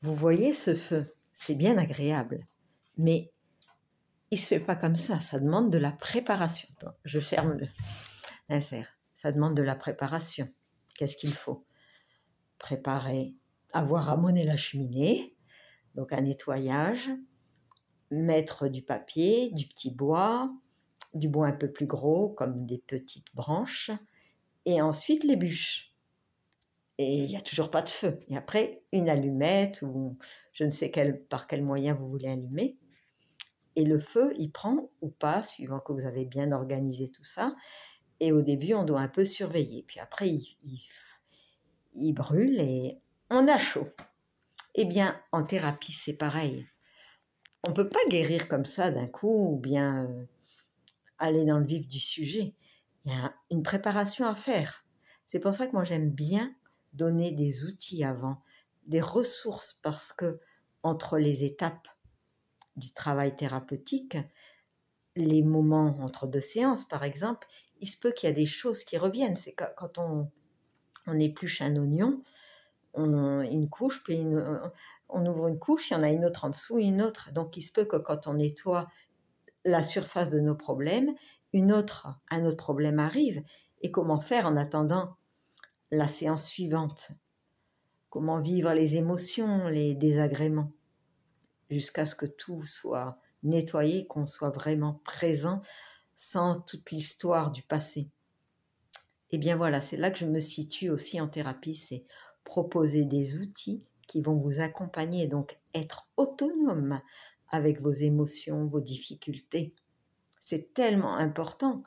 Vous voyez ce feu, c'est bien agréable, mais il ne se fait pas comme ça demande de la préparation. Attends, je ferme l'insert. Ça demande de la préparation. Qu'est-ce qu'il faut? Préparer, avoir ramoné la cheminée, donc un nettoyage, mettre du papier, du bois un peu plus gros, comme des petites branches, et ensuite les bûches. Et il n'y a toujours pas de feu. Et après, une allumette ou je ne sais par quel moyen vous voulez allumer. Et le feu, il prend ou pas, suivant que vous avez bien organisé tout ça. Et au début, on doit un peu surveiller. Puis après, il brûle et on a chaud. Eh bien, en thérapie, c'est pareil. On ne peut pas guérir comme ça d'un coup ou bien aller dans le vif du sujet. Il y a une préparation à faire. C'est pour ça que moi, j'aime bien donner des outils avant, des ressources, parce que entre les étapes du travail thérapeutique, les moments entre deux séances, par exemple, il se peut qu'il y a des choses qui reviennent. C'est quand on épluche un oignon, une couche, puis on ouvre une couche, il y en a une autre en dessous, une autre. Donc, il se peut que quand on nettoie la surface de nos problèmes, un autre problème arrive. Et comment faire en attendant la séance suivante? Comment vivre les émotions, les désagréments, jusqu'à ce que tout soit nettoyé, qu'on soit vraiment présent sans toute l'histoire du passé. Et bien voilà, c'est là que je me situe aussi en thérapie, c'est proposer des outils qui vont vous accompagner, donc être autonome avec vos émotions, vos difficultés. C'est tellement important.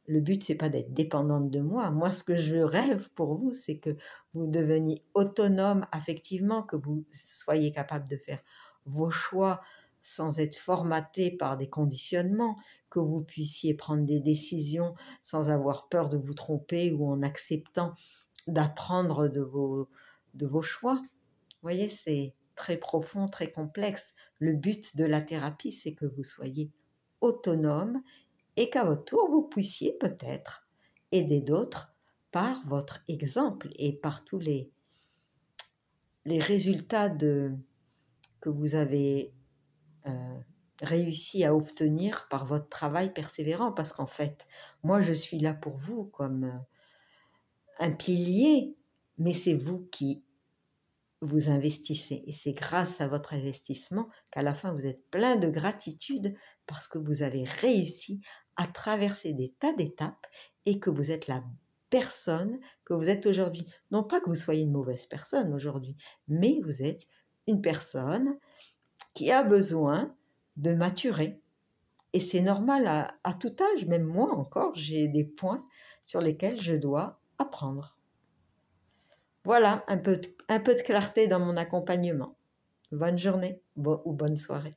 Le but, c'est pas d'être dépendante de moi. Moi, ce que je rêve pour vous, c'est que vous deveniez autonome affectivement, que vous soyez capable de faire vos choix sans être formaté par des conditionnements, que vous puissiez prendre des décisions sans avoir peur de vous tromper ou en acceptant d'apprendre de vos choix. Vous voyez, c'est très profond, très complexe. Le but de la thérapie, c'est que vous soyez autonome et qu'à votre tour, vous puissiez peut-être aider d'autres par votre exemple et par tous les résultats que vous avez réussi à obtenir par votre travail persévérant. Parce qu'en fait, moi, je suis là pour vous comme un pilier, mais c'est vous qui vous investissez. Et c'est grâce à votre investissement qu'à la fin, vous êtes plein de gratitude parce que vous avez réussi à traverser des tas d'étapes et que vous êtes la personne que vous êtes aujourd'hui. Non pas que vous soyez une mauvaise personne aujourd'hui, mais vous êtes une personne qui a besoin de maturer. Et c'est normal à tout âge, même moi encore, j'ai des points sur lesquels je dois apprendre. Voilà, un peu de clarté dans mon accompagnement. Bonne journée ou bonne soirée.